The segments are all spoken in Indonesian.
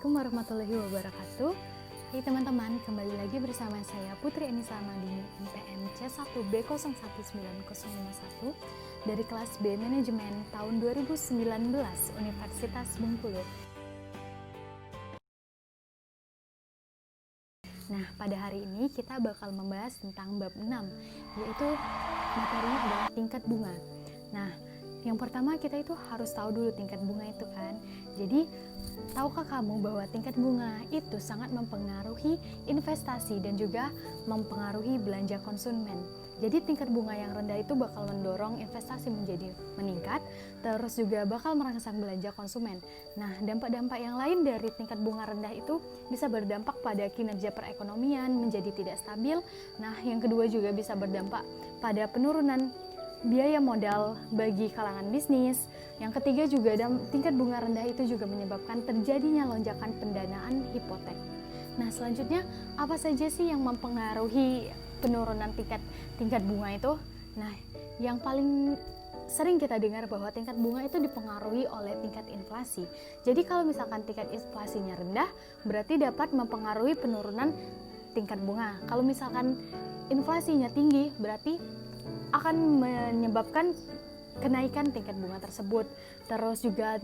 Assalamualaikum warahmatullahi wabarakatuh. Hai teman-teman, kembali lagi bersama saya Putri Enisa Madini NPM C1B019051 dari kelas B Manajemen tahun 2019 Universitas Bengkulu. Nah, pada hari ini kita bakal membahas tentang bab 6, yaitu materinya adalah tingkat bunga. Nah, yang pertama kita itu harus tahu dulu tingkat bunga itu kan. Jadi, tahukah kamu bahwa tingkat bunga itu sangat mempengaruhi investasi dan juga mempengaruhi belanja konsumen. Jadi tingkat bunga yang rendah itu bakal mendorong investasi menjadi meningkat, terus juga bakal merangsang belanja konsumen. Nah, dampak-dampak yang lain dari tingkat bunga rendah itu bisa berdampak pada kinerja perekonomian menjadi tidak stabil. Nah, yang kedua juga bisa berdampak pada penurunan biaya modal bagi kalangan bisnis. Yang ketiga juga tingkat bunga rendah itu juga menyebabkan terjadinya lonjakan pendanaan hipotek. Nah, selanjutnya apa saja sih yang mempengaruhi penurunan tingkat bunga itu? Nah, yang paling sering kita dengar bahwa tingkat bunga itu dipengaruhi oleh tingkat inflasi. Jadi kalau misalkan tingkat inflasinya rendah, berarti dapat mempengaruhi penurunan tingkat bunga. Kalau misalkan inflasinya tinggi, berarti akan menyebabkan kenaikan tingkat bunga tersebut. Terus juga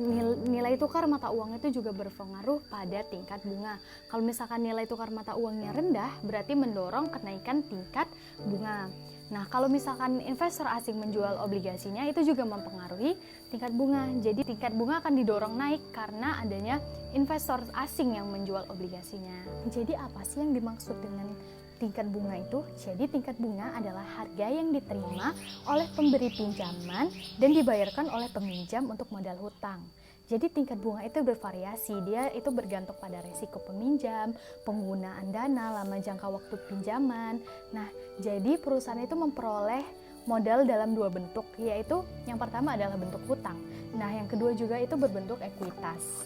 nilai tukar mata uang itu juga berpengaruh pada tingkat bunga. Kalau misalkan nilai tukar mata uangnya rendah, berarti mendorong kenaikan tingkat bunga. Nah, kalau misalkan investor asing menjual obligasinya, itu juga mempengaruhi tingkat bunga. Jadi tingkat bunga akan didorong naik karena adanya investor asing yang menjual obligasinya. Jadi apa sih yang dimaksud dengan tingkat bunga itu? Jadi tingkat bunga adalah harga yang diterima oleh pemberi pinjaman dan dibayarkan oleh peminjam untuk modal hutang. Jadi tingkat bunga itu bervariasi, dia itu bergantung pada resiko peminjam, penggunaan dana, lama jangka waktu pinjaman. Nah, jadi perusahaan itu memperoleh modal dalam dua bentuk, yaitu yang pertama adalah bentuk hutang. Nah, yang kedua juga itu berbentuk ekuitas.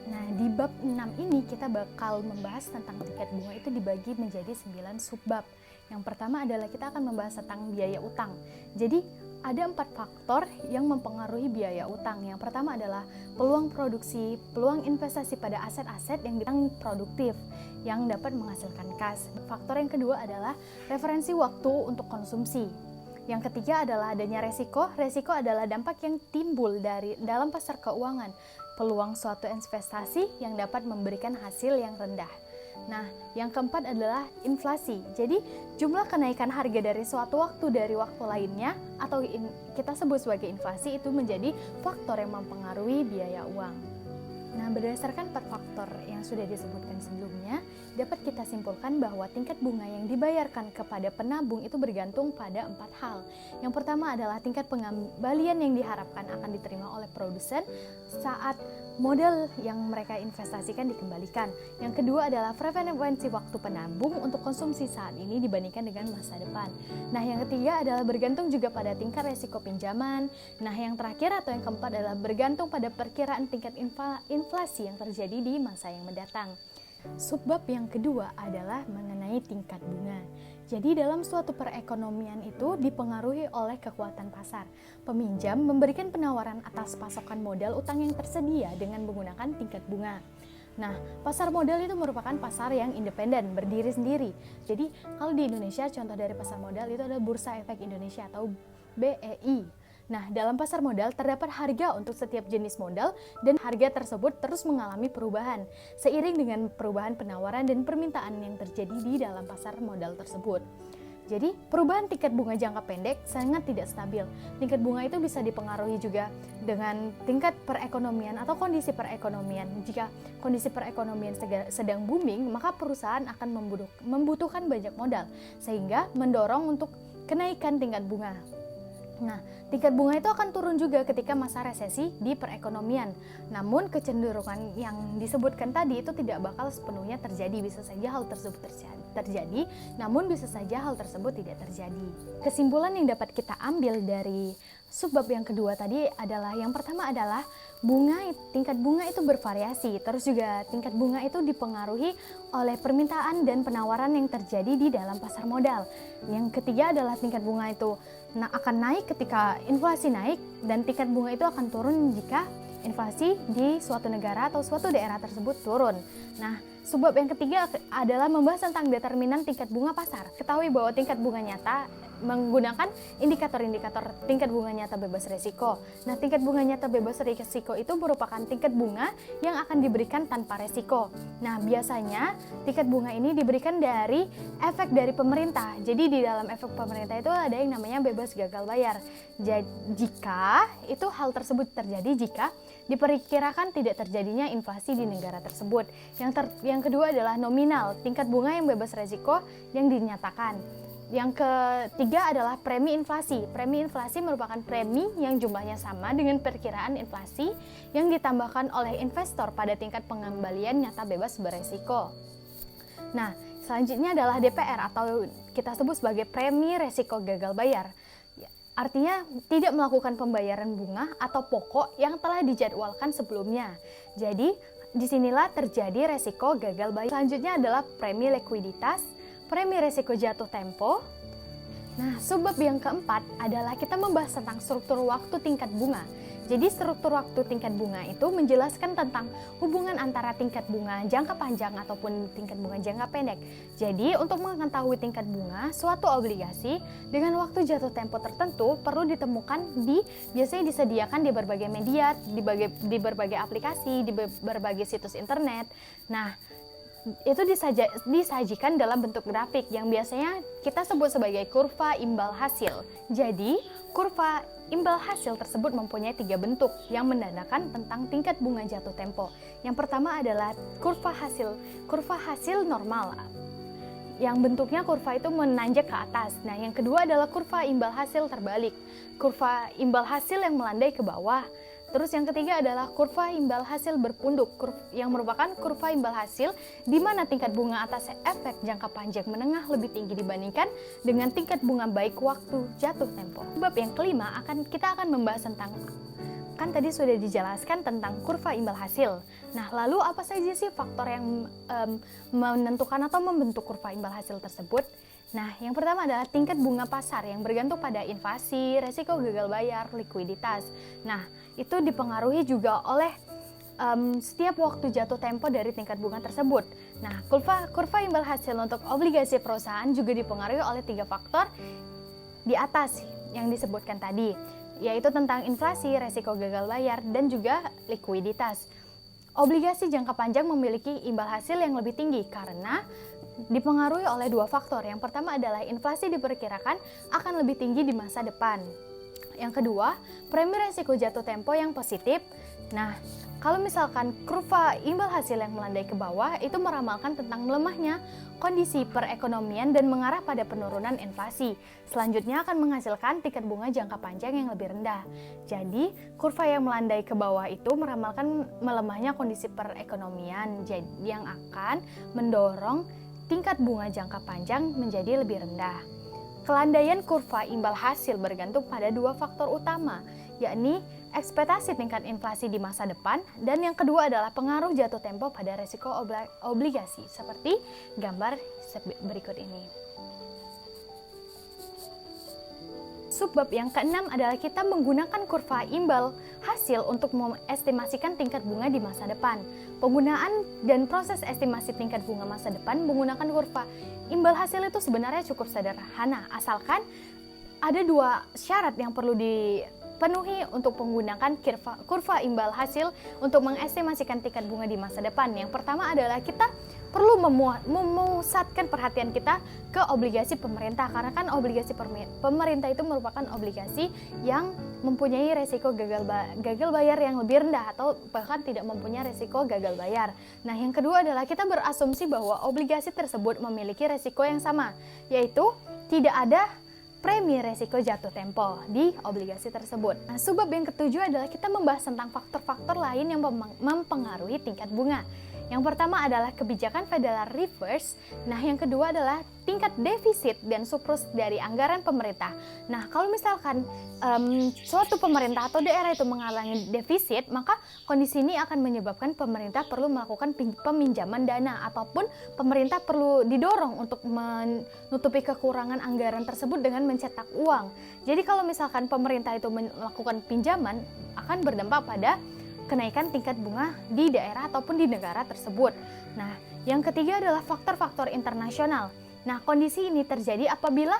Nah, di bab 6 ini kita bakal membahas tentang tingkat bunga itu dibagi menjadi 9 subbab. Yang pertama adalah kita akan membahas tentang biaya utang. Jadi, ada 4 faktor yang mempengaruhi biaya utang. Yang pertama adalah peluang produksi, peluang investasi pada aset-aset yang produktif yang dapat menghasilkan kas. Faktor yang kedua adalah referensi waktu untuk konsumsi. Yang ketiga adalah adanya resiko. Resiko adalah dampak yang timbul dalam pasar keuangan. Peluang suatu investasi yang dapat memberikan hasil yang rendah. Nah, yang keempat adalah inflasi. Jadi, jumlah kenaikan harga dari suatu waktu dari waktu lainnya atau kita sebut sebagai inflasi itu menjadi faktor yang mempengaruhi biaya uang. Nah, berdasarkan 4 faktor yang sudah disebutkan sebelumnya, dapat kita simpulkan bahwa tingkat bunga yang dibayarkan kepada penabung itu bergantung pada 4 hal. Yang pertama adalah tingkat pengembalian yang diharapkan akan diterima oleh produsen saat modal yang mereka investasikan dikembalikan. Yang kedua adalah frekuensi waktu penabung untuk konsumsi saat ini dibandingkan dengan masa depan. Nah, yang ketiga adalah bergantung juga pada tingkat resiko pinjaman. Nah, yang terakhir atau yang keempat adalah bergantung pada perkiraan tingkat inflasi yang terjadi di masa yang mendatang. Subbab yang kedua adalah mengenai tingkat bunga. Jadi dalam suatu perekonomian itu dipengaruhi oleh kekuatan pasar. Peminjam memberikan penawaran atas pasokan modal utang yang tersedia dengan menggunakan tingkat bunga. Nah, pasar modal itu merupakan pasar yang independen, berdiri sendiri. Jadi kalau di Indonesia, contoh dari pasar modal itu adalah Bursa Efek Indonesia atau BEI. Nah, dalam pasar modal terdapat harga untuk setiap jenis modal dan harga tersebut terus mengalami perubahan seiring dengan perubahan penawaran dan permintaan yang terjadi di dalam pasar modal tersebut. Jadi, perubahan tingkat bunga jangka pendek sangat tidak stabil. Tingkat bunga itu bisa dipengaruhi juga dengan tingkat perekonomian atau kondisi perekonomian. Jika kondisi perekonomian sedang booming, maka perusahaan akan membutuhkan banyak modal sehingga mendorong untuk kenaikan tingkat bunga. Nah, tingkat bunga itu akan turun juga ketika masa resesi di perekonomian. Namun, kecenderungan yang disebutkan tadi itu tidak bakal sepenuhnya terjadi. Bisa saja hal tersebut terjadi, namun bisa saja hal tersebut tidak terjadi. Kesimpulan yang dapat kita ambil dari subbab yang kedua tadi adalah yang pertama adalah tingkat bunga itu bervariasi. Terus juga tingkat bunga itu dipengaruhi oleh permintaan dan penawaran yang terjadi di dalam pasar modal. Yang ketiga adalah tingkat bunga itu akan naik ketika inflasi naik dan tingkat bunga itu akan turun jika inflasi di suatu negara atau suatu daerah tersebut turun. Nah, subbab yang ketiga adalah membahas tentang determinan tingkat bunga pasar. Ketahui bahwa tingkat bunga nyata menggunakan indikator-indikator tingkat bunga nyata bebas risiko. Nah, tingkat bunga nyata bebas risiko itu merupakan tingkat bunga yang akan diberikan tanpa risiko. Nah, biasanya tingkat bunga ini diberikan dari efek dari pemerintah. Jadi di dalam efek pemerintah itu ada yang namanya bebas gagal bayar. Jadi, jika itu hal tersebut terjadi jika diperkirakan tidak terjadinya inflasi di negara tersebut. Yang kedua adalah nominal, tingkat bunga yang bebas risiko yang dinyatakan. Yang ketiga adalah premi inflasi. Premi inflasi merupakan premi yang jumlahnya sama dengan perkiraan inflasi yang ditambahkan oleh investor pada tingkat pengembalian nyata bebas beresiko. Nah, selanjutnya adalah DPR atau kita sebut sebagai premi resiko gagal bayar. Artinya tidak melakukan pembayaran bunga atau pokok yang telah dijadwalkan sebelumnya. Jadi, disinilah terjadi resiko gagal bayar. Selanjutnya adalah premi likuiditas, premi resiko jatuh tempo. Nah, subbab yang keempat adalah kita membahas tentang struktur waktu tingkat bunga. Jadi struktur waktu tingkat bunga itu menjelaskan tentang hubungan antara tingkat bunga jangka panjang ataupun tingkat bunga jangka pendek. Jadi untuk mengetahui tingkat bunga suatu obligasi dengan waktu jatuh tempo tertentu perlu ditemukan biasanya disediakan di berbagai media, di berbagai aplikasi, di berbagai situs internet. Nah, itu disajikan dalam bentuk grafik yang biasanya kita sebut sebagai kurva imbal hasil. Jadi, kurva imbal hasil tersebut mempunyai 3 bentuk yang menandakan tentang tingkat bunga jatuh tempo. Yang pertama adalah kurva hasil normal. Yang bentuknya kurva itu menanjak ke atas. Nah, yang kedua adalah kurva imbal hasil terbalik. Kurva imbal hasil yang melandai ke bawah. Terus yang ketiga adalah kurva imbal hasil berpunduk, yang merupakan kurva imbal hasil di mana tingkat bunga atas efek jangka panjang menengah lebih tinggi dibandingkan dengan tingkat bunga baik waktu jatuh tempo. Bab yang kelima kita akan membahas tentang, kan tadi sudah dijelaskan tentang kurva imbal hasil. Nah, lalu apa saja sih faktor yang menentukan atau membentuk kurva imbal hasil tersebut? Nah, yang pertama adalah tingkat bunga pasar yang bergantung pada inflasi, resiko gagal bayar, likuiditas. Nah, itu dipengaruhi juga oleh setiap waktu jatuh tempo dari tingkat bunga tersebut. Nah, kurva imbal hasil untuk obligasi perusahaan juga dipengaruhi oleh 3 faktor di atas yang disebutkan tadi, yaitu tentang inflasi, resiko gagal bayar, dan juga likuiditas. Obligasi jangka panjang memiliki imbal hasil yang lebih tinggi karena dipengaruhi oleh 2 faktor. Yang pertama adalah inflasi diperkirakan akan lebih tinggi di masa depan. Yang kedua, premi resiko jatuh tempo yang positif. Nah, kalau misalkan kurva imbal hasil yang melandai ke bawah itu meramalkan tentang melemahnya kondisi perekonomian dan mengarah pada penurunan inflasi. Selanjutnya akan menghasilkan tingkat bunga jangka panjang yang lebih rendah. Jadi, kurva yang melandai ke bawah itu meramalkan melemahnya kondisi perekonomian yang akan mendorong tingkat bunga jangka panjang menjadi lebih rendah. Kelandaian kurva imbal hasil bergantung pada 2 faktor utama, yakni ekspektasi tingkat inflasi di masa depan, dan yang kedua adalah pengaruh jatuh tempo pada resiko obligasi, seperti gambar berikut ini. Subbab yang keenam adalah kita menggunakan kurva imbal hasil untuk mengestimasikan tingkat bunga di masa depan. Penggunaan dan proses estimasi tingkat bunga masa depan menggunakan kurva imbal hasil itu sebenarnya cukup sederhana, asalkan ada 2 syarat yang perlu dipenuhi untuk menggunakan kurva imbal hasil untuk mengestimasikan tingkat bunga di masa depan. Yang pertama adalah kita perlu memusatkan perhatian kita ke obligasi pemerintah, karena kan obligasi pemerintah itu merupakan obligasi yang mempunyai resiko gagal bayar yang lebih rendah atau bahkan tidak mempunyai resiko gagal bayar. Nah, yang kedua adalah kita berasumsi bahwa obligasi tersebut memiliki resiko yang sama, yaitu tidak ada premi resiko jatuh tempo di obligasi tersebut. Nah, subbab yang ketujuh adalah kita membahas tentang faktor-faktor lain yang mempengaruhi tingkat bunga. Yang pertama adalah kebijakan Federal Reserve. Nah, yang kedua adalah tingkat defisit dan surplus dari anggaran pemerintah. Nah, kalau misalkan suatu pemerintah atau daerah itu mengalami defisit, maka kondisi ini akan menyebabkan pemerintah perlu melakukan peminjaman dana, ataupun pemerintah perlu didorong untuk menutupi kekurangan anggaran tersebut dengan mencetak uang. Jadi kalau misalkan pemerintah itu melakukan pinjaman, akan berdampak pada kenaikan tingkat bunga di daerah ataupun di negara tersebut. Nah, yang ketiga adalah faktor-faktor internasional. Nah, kondisi ini terjadi apabila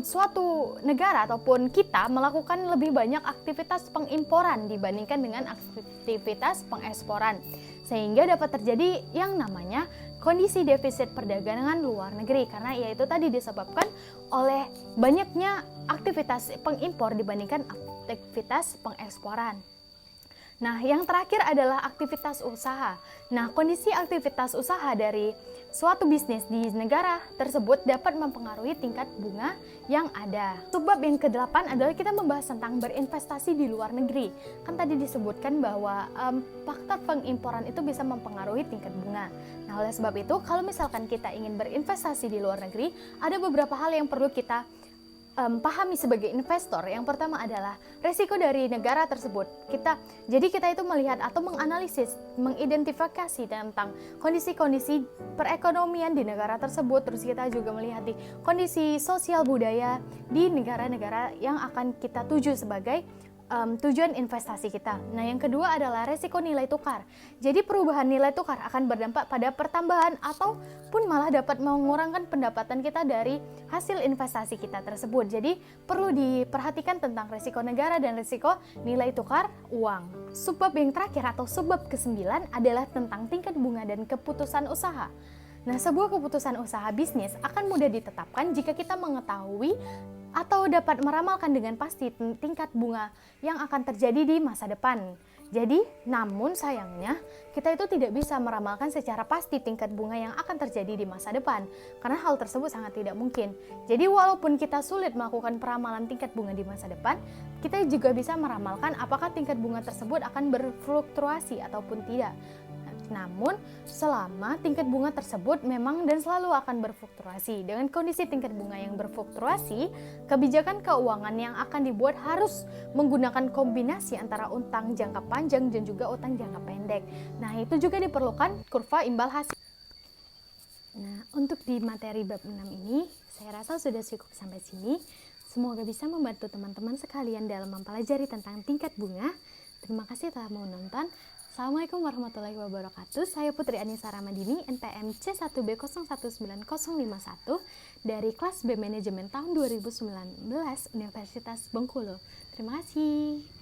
suatu negara ataupun kita melakukan lebih banyak aktivitas pengimporan dibandingkan dengan aktivitas pengeksporan, sehingga dapat terjadi yang namanya kondisi defisit perdagangan luar negeri, karena yaitu tadi disebabkan oleh banyaknya aktivitas pengimpor dibandingkan aktivitas pengeksporan. Nah, yang terakhir adalah aktivitas usaha. Nah, kondisi aktivitas usaha dari suatu bisnis di negara tersebut dapat mempengaruhi tingkat bunga yang ada. Sebab yang ke-8 adalah kita membahas tentang berinvestasi di luar negeri. Kan tadi disebutkan bahwa faktor pengimporan itu bisa mempengaruhi tingkat bunga. Nah, oleh sebab itu, kalau misalkan kita ingin berinvestasi di luar negeri, ada beberapa hal yang perlu kita pahami sebagai investor. Yang pertama adalah resiko dari negara tersebut. Jadi kita itu melihat atau menganalisis, mengidentifikasi tentang kondisi-kondisi perekonomian di negara tersebut. Terus kita juga melihat di kondisi sosial budaya di negara-negara yang akan kita tuju sebagai tujuan investasi kita. Nah, yang kedua adalah resiko nilai tukar. Jadi perubahan nilai tukar akan berdampak pada pertambahan ataupun malah dapat mengurangkan pendapatan kita dari hasil investasi kita tersebut. Jadi perlu diperhatikan tentang resiko negara dan resiko nilai tukar uang. Subbab yang terakhir atau subbab ke-9 adalah tentang tingkat bunga dan keputusan usaha. Nah, sebuah keputusan usaha bisnis akan mudah ditetapkan jika kita mengetahui atau dapat meramalkan dengan pasti tingkat bunga yang akan terjadi di masa depan. Jadi, namun sayangnya, kita itu tidak bisa meramalkan secara pasti tingkat bunga yang akan terjadi di masa depan, karena hal tersebut sangat tidak mungkin. Jadi, walaupun kita sulit melakukan peramalan tingkat bunga di masa depan, kita juga bisa meramalkan apakah tingkat bunga tersebut akan berfluktuasi ataupun tidak. Namun, selama tingkat bunga tersebut memang dan selalu akan berfluktuasi. Dengan kondisi tingkat bunga yang berfluktuasi, kebijakan keuangan yang akan dibuat harus menggunakan kombinasi antara utang jangka panjang dan juga utang jangka pendek. Nah, itu juga diperlukan kurva imbal hasil. Nah, untuk di materi bab 6 ini, saya rasa sudah cukup sampai sini. Semoga bisa membantu teman-teman sekalian dalam mempelajari tentang tingkat bunga. Terima kasih telah menonton. Assalamualaikum warahmatullahi wabarakatuh. Saya Putri Anissa Ramadini, NPM C1B019051 dari kelas B Manajemen tahun 2019 Universitas Bengkulu. Terima kasih.